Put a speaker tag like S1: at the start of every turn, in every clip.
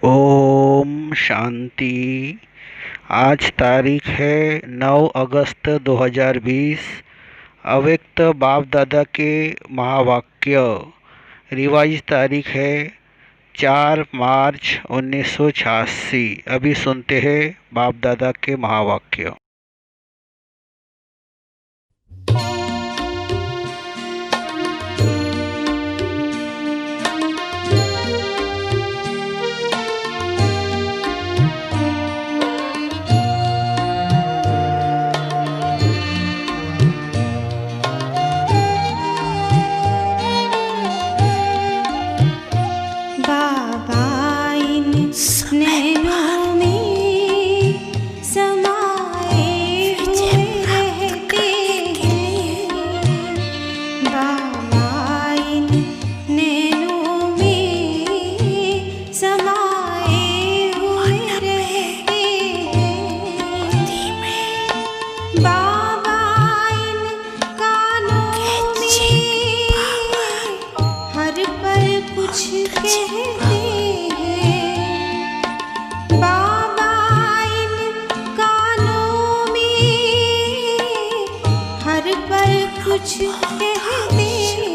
S1: ओम शांति। आज तारीख है 9 अगस्त 2020। अव्यक्त बाप दादा के महावाक्य। रिवाइज तारीख है 4 मार्च 1986। अभी सुनते हैं बाप दादा के महावाक्य।
S2: कुछ कहते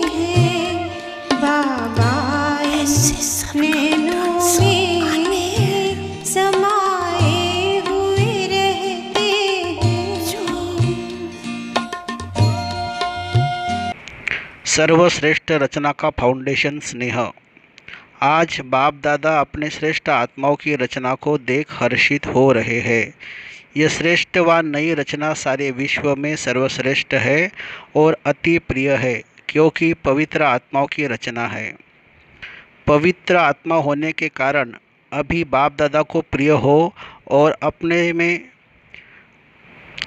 S2: हैं बाबा नैनों में समाए हुए रहते हैं।
S1: सर्वश्रेष्ठ रचना का फाउंडेशन स्नेह। आज बाप दादा अपने श्रेष्ठ आत्माओं की रचना को देख हर्षित हो रहे हैं। यह श्रेष्ठ व नई रचना सारे विश्व में सर्वश्रेष्ठ है और अति प्रिय है, क्योंकि पवित्र आत्माओं की रचना है। पवित्र आत्मा होने के कारण अभी बाप दादा को प्रिय हो और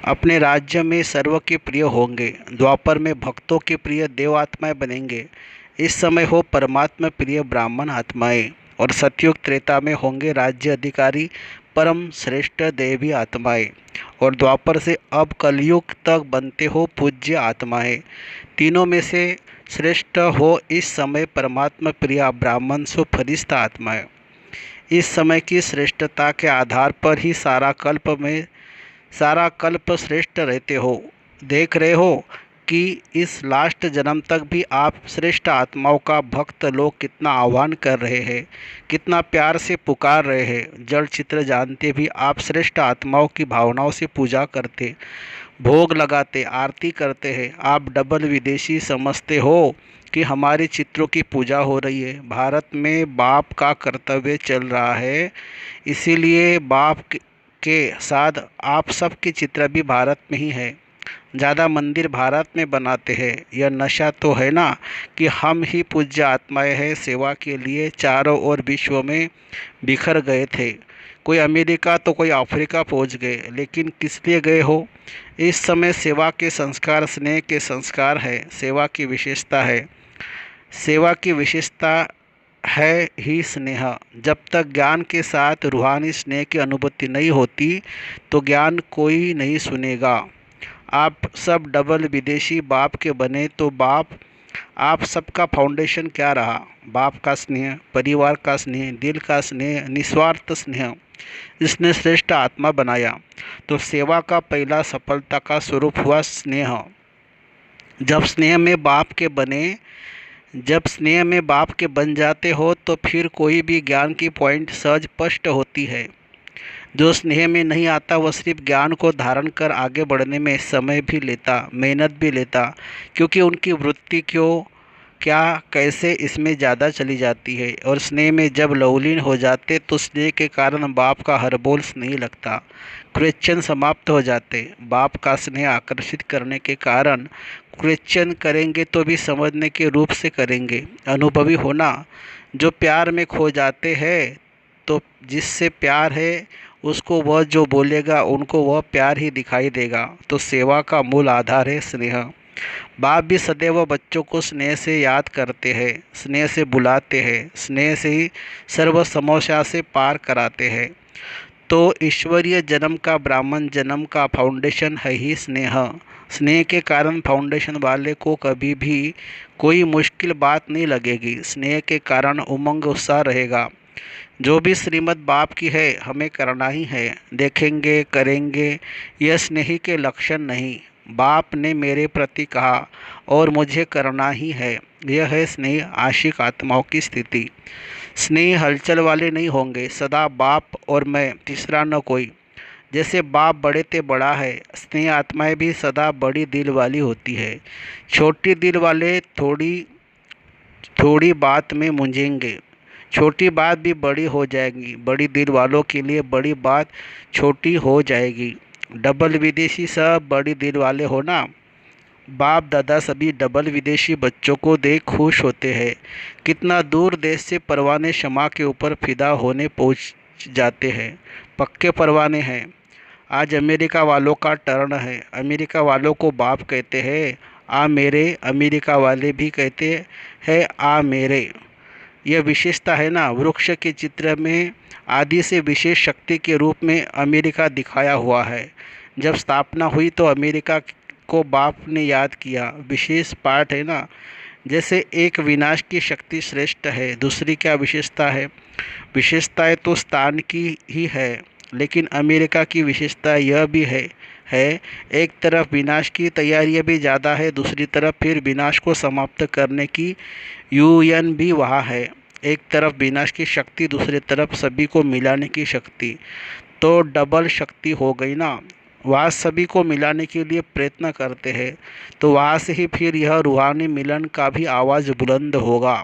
S1: अपने राज्य में सर्व के प्रिय होंगे। द्वापर में भक्तों के प्रिय देव आत्माएं बनेंगे। इस समय हो परमात्मा प्रिय ब्राह्मण आत्माएं, और सतयुग त्रेता में होंगे राज्य अधिकारी परम श्रेष्ठ देवी आत्माएं, और द्वापर से अब कलयुग तक बनते हो पूज्य आत्माएं। तीनों में से श्रेष्ठ हो इस समय परमात्मा प्रिय ब्राह्मण सो फरिश्ता आत्माएं। इस समय की श्रेष्ठता के आधार पर ही सारा कल्प श्रेष्ठ रहते हो। देख रहे हो कि इस लास्ट जन्म तक भी आप श्रेष्ठ आत्माओं का भक्त लोग कितना आह्वान कर रहे हैं, कितना प्यार से पुकार रहे हैं। जड़ चित्र जानते भी आप श्रेष्ठ आत्माओं की भावनाओं से पूजा करते, भोग लगाते, आरती करते हैं। आप डबल विदेशी समझते हो कि हमारे चित्रों की पूजा हो रही है। भारत में बाप का कर्तव्य चल रहा है, इसीलिए बाप के साथ आप सबके चित्र भी भारत में ही है। ज़्यादा मंदिर भारत में बनाते हैं। यह नशा तो है ना कि हम ही पूज्य आत्माएं हैं, सेवा के लिए चारों ओर विश्व में बिखर गए थे। कोई अमेरिका तो कोई अफ्रीका पहुंच गए, लेकिन किस लिए गए हो? इस समय सेवा के संस्कार स्नेह के संस्कार है। सेवा की विशेषता है, सेवा की विशेषता है ही स्नेह। जब तक ज्ञान के साथ रूहानी स्नेह की अनुभूति नहीं होती तो ज्ञान कोई नहीं सुनेगा। आप सब डबल विदेशी बाप के बने तो बाप आप सबका फाउंडेशन क्या रहा? बाप का स्नेह, परिवार का स्नेह, दिल का स्नेह, निस्वार्थ स्नेह। जिसने श्रेष्ठ आत्मा बनाया तो सेवा का पहला सफलता का स्वरूप हुआ स्नेह। जब स्नेह में बाप के बन जाते हो तो फिर कोई भी ज्ञान की पॉइंट सहज स्पष्ट होती है। जो स्नेह में नहीं आता वह सिर्फ ज्ञान को धारण कर आगे बढ़ने में समय भी लेता, मेहनत भी लेता, क्योंकि उनकी वृत्ति क्या कैसे इसमें ज़्यादा चली जाती है। और स्नेह में जब लवलीन हो जाते तो स्नेह के कारण बाप का हर बोल स्नेह लगता, क्वेश्चन समाप्त हो जाते। बाप का स्नेह आकर्षित करने के कारण क्वेश्चन करेंगे तो भी समझने के रूप से करेंगे। अनुभवी होना। जो प्यार में खो जाते हैं तो जिससे प्यार है उसको वह जो बोलेगा उनको वह प्यार ही दिखाई देगा। तो सेवा का मूल आधार है स्नेह। बाप भी सदैव बच्चों को स्नेह से याद करते हैं, स्नेह से बुलाते हैं, स्नेह से ही सर्व समस्या से पार कराते हैं। तो ईश्वरीय जन्म का, ब्राह्मण जन्म का फाउंडेशन है ही स्नेह। स्नेह के कारण फाउंडेशन वाले को कभी भी कोई मुश्किल बात नहीं लगेगी। स्नेह के कारण उमंग उत्साह रहेगा। जो भी श्रीमत बाप की है हमें करना ही है, देखेंगे करेंगे, यह स्नेही के लक्षण नहीं। बाप ने मेरे प्रति कहा और मुझे करना ही है, यह है स्नेही आशिक आत्माओं की स्थिति। स्नेह हलचल वाले नहीं होंगे, सदा बाप और मैं, तीसरा न कोई। जैसे बाप बड़े ते बड़ा है, स्नेह आत्माएं भी सदा बड़ी दिल वाली होती है। छोटी दिल वाले थोड़ी थोड़ी बात में मुंझेंगे, छोटी बात भी बड़ी हो जाएगी। बड़ी दिल वालों के लिए बड़ी बात छोटी हो जाएगी। डबल विदेशी सब बड़ी दिल वाले हो ना। बाप दादा सभी डबल विदेशी बच्चों को देख खुश होते हैं। कितना दूर देश से परवाने शमा के ऊपर फिदा होने पहुंच जाते हैं। पक्के परवाने हैं। आज अमेरिका वालों का टर्न है। अमेरिका वालों को बाप कहते हैं आ मेरे, अमेरिका वाले भी कहते हैं आ मेरे। यह विशेषता है ना। वृक्ष के चित्र में आदि से विशेष शक्ति के रूप में अमेरिका दिखाया हुआ है। जब स्थापना हुई तो अमेरिका को बाप ने याद किया। विशेष पाठ है ना। जैसे एक विनाश की शक्ति श्रेष्ठ है, दूसरी क्या विशेषता है? विशेषताएं तो स्थान की ही है, लेकिन अमेरिका की विशेषता यह भी है एक तरफ विनाश की तैयारियां भी ज़्यादा है, दूसरी तरफ फिर विनाश को समाप्त करने की यूएन भी वहाँ है। एक तरफ विनाश की शक्ति, दूसरी तरफ सभी को मिलाने की शक्ति, तो डबल शक्ति हो गई ना। वहाँ सभी को मिलाने के लिए प्रयत्न करते हैं, तो वहाँ से ही फिर यह रूहानी मिलन का भी आवाज़ बुलंद होगा।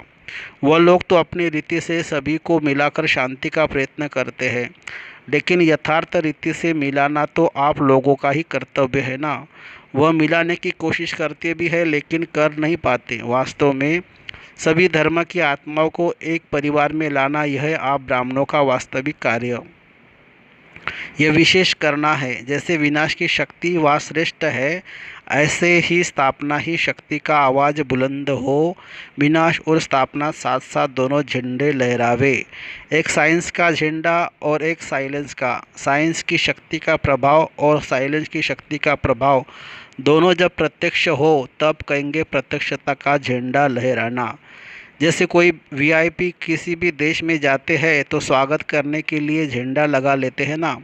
S1: वह लोग तो अपनी रीति से सभी को मिलाकर शांति का प्रयत्न करते हैं, लेकिन यथार्थ रीति से मिलाना तो आप लोगों का ही कर्तव्य है ना। वह मिलाने की कोशिश करते भी है, लेकिन कर नहीं पाते। वास्तव में सभी धर्म की आत्माओं को एक परिवार में लाना, यह है आप ब्राह्मणों का वास्तविक कार्य। यह विशेष करना है। जैसे विनाश की शक्ति वह श्रेष्ठ है, ऐसे ही स्थापना ही शक्ति का आवाज़ बुलंद हो। विनाश और स्थापना साथ साथ दोनों झंडे लहरावे, एक साइंस का झंडा और एक साइलेंस का। साइंस की शक्ति का प्रभाव और साइलेंस की शक्ति का प्रभाव दोनों जब प्रत्यक्ष हो, तब कहेंगे प्रत्यक्षता का झंडा लहराना। जैसे कोई वीआईपी किसी भी देश में जाते हैं तो स्वागत करने के लिए झंडा लगा लेते हैं ना।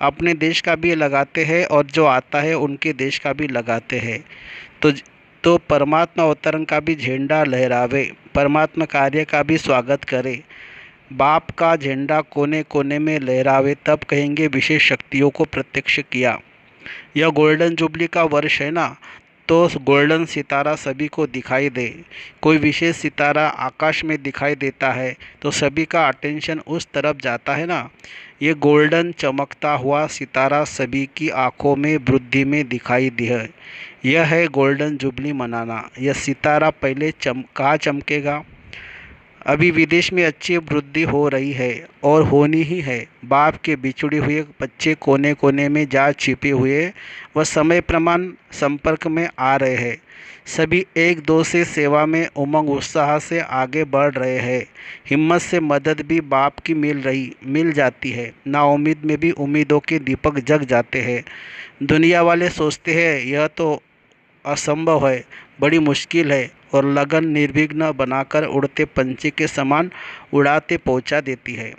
S1: अपने देश का भी लगाते हैं और जो आता है उनके देश का भी लगाते हैं। तो परमात्मा अवतरण का भी झंडा लहरावे, परमात्मा कार्य का भी स्वागत करे, बाप का झंडा कोने कोने में लहरावे, तब कहेंगे विशेष शक्तियों को प्रत्यक्ष किया। यह गोल्डन जुबली का वर्ष है ना, तो गोल्डन सितारा सभी को दिखाई दे। कोई विशेष सितारा आकाश में दिखाई देता है तो सभी का अटेंशन उस तरफ जाता है ना। ये गोल्डन चमकता हुआ सितारा सभी की आंखों में वृद्धि में दिखाई दिया। यह है गोल्डन जुबली मनाना। यह सितारा पहले कहाँ चमकेगा? अभी विदेश में अच्छी वृद्धि हो रही है और होनी ही है। बाप के बिछुड़े हुए बच्चे कोने कोने में जा छिपे हुए व समय प्रमाण संपर्क में आ रहे हैं। सभी एक दो से सेवा में उमंग उत्साह से आगे बढ़ रहे हैं। हिम्मत से मदद भी बाप की मिल जाती है। नाउम्मीद में भी उम्मीदों के दीपक जग जाते हैं। दुनिया वाले सोचते हैं यह तो असंभव है, बड़ी मुश्किल है, और लगन निर्विघ्न बनाकर उड़ते पंछी के समान उड़ाते पहुंचा देती है।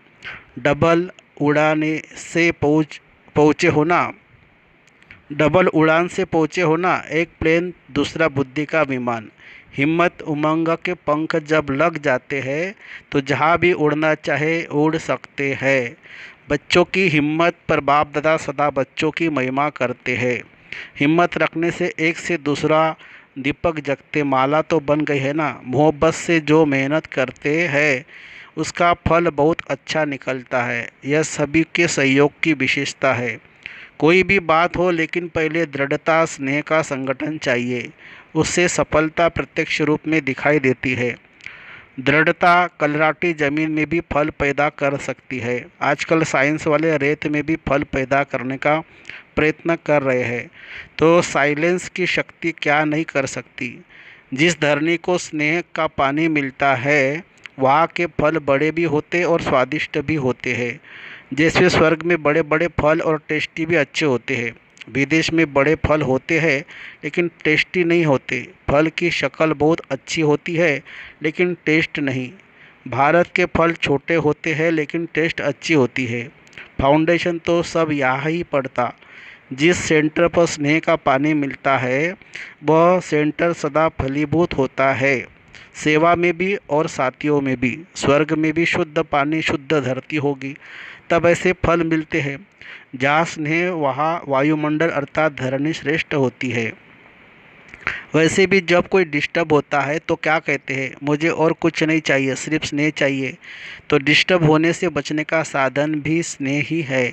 S1: डबल उड़ाने से पहुँचे हो ना, डबल उड़ान से पहुँचे हो ना, एक प्लेन दूसरा बुद्धि का विमान। हिम्मत उमंग के पंख जब लग जाते हैं तो जहाँ भी उड़ना चाहे उड़ सकते हैं। बच्चों की हिम्मत पर बाप दादा सदा बच्चों की महिमा करते हैं। हिम्मत रखने से एक से दूसरा दीपक जगते। माला तो बन गई है ना। मोहब्बत से जो मेहनत करते हैं उसका फल बहुत अच्छा निकलता है। यह सभी के सहयोग की विशेषता है। कोई भी बात हो, लेकिन पहले दृढ़ता स्नेह का संगठन चाहिए, उससे सफलता प्रत्यक्ष रूप में दिखाई देती है। दृढ़ता कलराटी जमीन में भी फल पैदा कर सकती है। आजकल साइंस वाले रेत में भी फल पैदा करने का प्रयत्न कर रहे हैं, तो साइलेंस की शक्ति क्या नहीं कर सकती। जिस धरनी को स्नेह का पानी मिलता है वहाँ के फल बड़े भी होते और स्वादिष्ट भी होते हैं। जैसे स्वर्ग में बड़े बड़े फल और टेस्टी भी अच्छे होते हैं, विदेश में बड़े फल होते हैं लेकिन टेस्टी नहीं होते। फल की शक्ल बहुत अच्छी होती है लेकिन टेस्ट नहीं। भारत के फल छोटे होते हैं लेकिन टेस्ट अच्छी होती है। फाउंडेशन तो सब यहाँ ही पड़ता। जिस सेंटर पर स्नेह का पानी मिलता है वह सेंटर सदा फलीभूत होता है, सेवा में भी और साथियों में भी। स्वर्ग में भी शुद्ध पानी शुद्ध धरती होगी, तब ऐसे फल मिलते हैं। जहाँ स्नेह वहाँ वायुमंडल अर्थात धरणी श्रेष्ठ होती है। वैसे भी जब कोई डिस्टर्ब होता है तो क्या कहते हैं, मुझे और कुछ नहीं चाहिए, सिर्फ स्नेह चाहिए। तो डिस्टर्ब होने से बचने का साधन भी स्नेह ही है।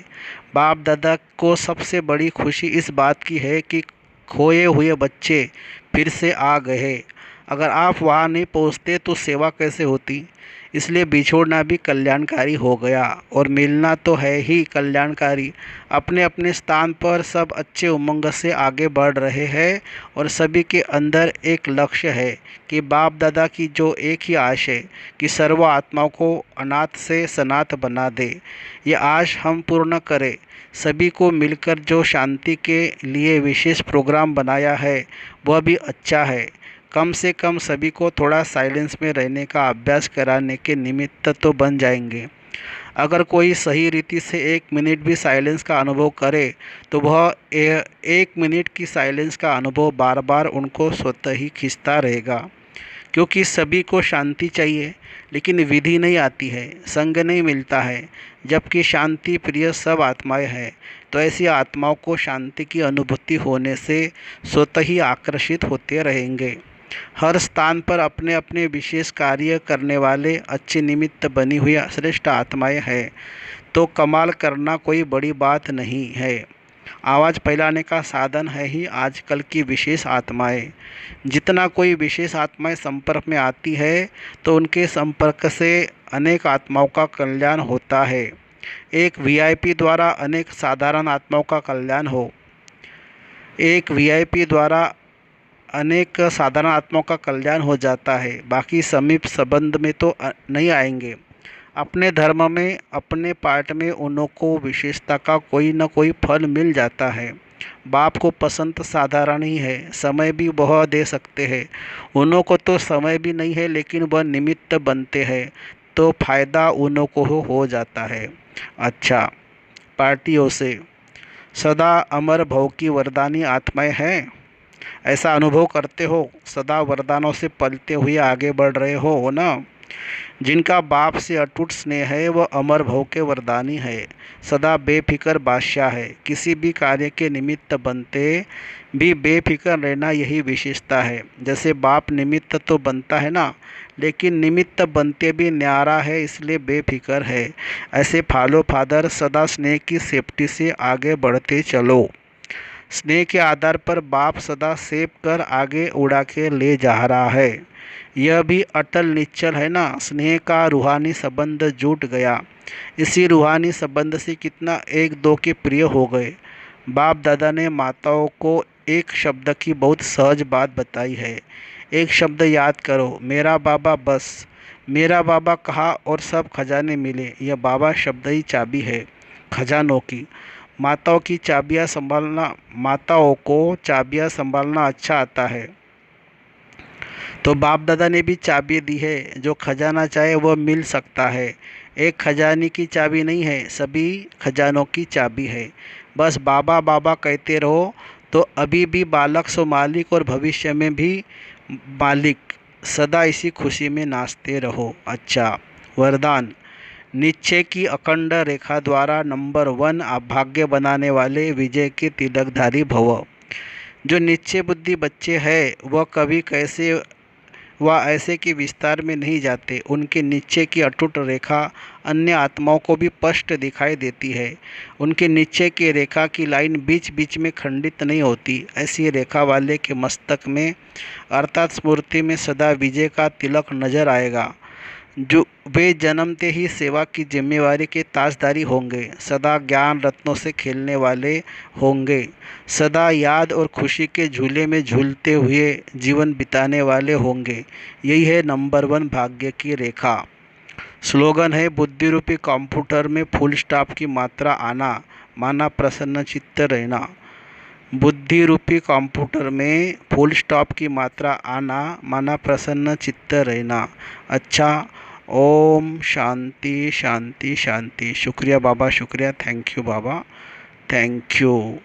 S1: बाप दादा को सबसे बड़ी खुशी इस बात की है कि खोए हुए बच्चे फिर से आ गए। अगर आप वहाँ नहीं पहुँचते तो सेवा कैसे होती। इसलिए बिछोड़ना भी कल्याणकारी हो गया और मिलना तो है ही कल्याणकारी। अपने अपने स्थान पर सब अच्छे उमंग से आगे बढ़ रहे हैं और सभी के अंदर एक लक्ष्य है कि बाप दादा की जो एक ही आश है कि सर्व आत्माओं को अनाथ से सनाथ बना दे, ये आश हम पूर्ण करें। सभी को मिलकर जो शांति के लिए विशेष प्रोग्राम बनाया है वह भी अच्छा है। कम से कम सभी को थोड़ा साइलेंस में रहने का अभ्यास कराने के निमित्त तो बन जाएंगे। अगर कोई सही रीति से 1 मिनट भी साइलेंस का अनुभव करे तो वह 1 मिनट की साइलेंस का अनुभव बार बार उनको स्वतः ही खींचता रहेगा। क्योंकि सभी को शांति चाहिए लेकिन विधि नहीं आती है, संग नहीं मिलता है। जबकि शांति प्रिय सब आत्माएं हैं, तो ऐसी आत्माओं को शांति की अनुभूति होने से स्वतः ही आकर्षित होते रहेंगे। हर स्थान पर अपने अपने विशेष कार्य करने वाले अच्छे निमित्त बनी हुई श्रेष्ठ आत्माएं हैं, तो कमाल करना कोई बड़ी बात नहीं है। आवाज़ फैलाने का साधन है ही आजकल की विशेष आत्माएं। जितना कोई विशेष आत्माएं संपर्क में आती है तो उनके संपर्क से अनेक आत्माओं का कल्याण होता है। एक वीआईपी द्वारा अनेक साधारण आत्माओं का कल्याण हो, एक वीआईपी द्वारा अनेक साधारण आत्माओं का कल्याण हो जाता है। बाकी समीप संबंध में तो नहीं आएंगे। अपने धर्म में अपने पार्ट में उन्हों को विशेषता का कोई न कोई फल मिल जाता है। बाप को पसंद साधारण ही है, समय भी वह दे सकते हैं। उन्हों को तो समय भी नहीं है लेकिन वह निमित्त बनते हैं तो फायदा उन्हों को हो जाता है। अच्छा, पार्टियों से सदा अमर भव की वरदानी आत्माएं हैं, ऐसा अनुभव करते हो। सदा वरदानों से पलते हुए आगे बढ़ रहे हो ना। जिनका बाप से अटूट स्नेह है वह अमर भव के वरदानी है, सदा बेफिक्र बादशाह है। किसी भी कार्य के निमित्त बनते भी बेफिक्र रहना यही विशेषता है। जैसे बाप निमित्त तो बनता है ना, लेकिन निमित्त बनते भी न्यारा है, इसलिए बेफिक्र है। ऐसे फॉलो फादर सदा स्नेह की सेफ्टी से आगे बढ़ते चलो। स्नेह के आधार पर बाप सदा सेप कर आगे उड़ा के ले जा रहा है। यह भी अटल निश्चल है ना। स्नेह का रूहानी संबंध जुट गया, इसी रूहानी संबंध से कितना एक दो के प्रिय हो गए। बाप दादा ने माताओं को एक शब्द की बहुत सहज बात बताई है। एक शब्द याद करो, मेरा बाबा। बस मेरा बाबा कहा और सब खजाने मिले। यह बाबा शब्द ही चाबी है खजानों की। माताओं की चाबियां संभालना, माताओं को चाबियां संभालना अच्छा आता है, तो बाप दादा ने भी चाबी दी है। जो खजाना चाहे वह मिल सकता है। एक खजाने की चाबी नहीं है, सभी खजानों की चाबी है। बस बाबा बाबा कहते रहो तो अभी भी बालक सो मालिक और भविष्य में भी मालिक। सदा इसी खुशी में नाचते रहो। अच्छा, वरदान। निश्चय की अखंड रेखा द्वारा नंबर 1 भाग्य बनाने वाले विजय के तिलकधारी भव। जो निश्चय बुद्धि बच्चे हैं वह कभी कैसे व ऐसे के विस्तार में नहीं जाते। उनके निश्चय की अटूट रेखा अन्य आत्माओं को भी स्पष्ट दिखाई देती है। उनके निश्चय की रेखा की लाइन बीच बीच में खंडित नहीं होती। ऐसी रेखा वाले के मस्तक में अर्थात स्मृति में सदा विजय का तिलक नजर आएगा। जो वे जन्मते ही सेवा की जिम्मेवारी के ताजदारी होंगे, सदा ज्ञान रत्नों से खेलने वाले होंगे, सदा याद और खुशी के झूले में झूलते हुए जीवन बिताने वाले होंगे। यही है नंबर 1 भाग्य की रेखा। स्लोगन है, बुद्धि रूपी कंप्यूटर में फुल स्टॉप की मात्रा आना, माना प्रसन्न चित्त रहना। बुद्धि रूपी कंप्यूटर में फुल स्टॉप की मात्रा आना, माना प्रसन्न चित्त रहना। अच्छा, ओम शांति शांति शांति। शुक्रिया बाबा, शुक्रिया। Thank you Baba, thank you.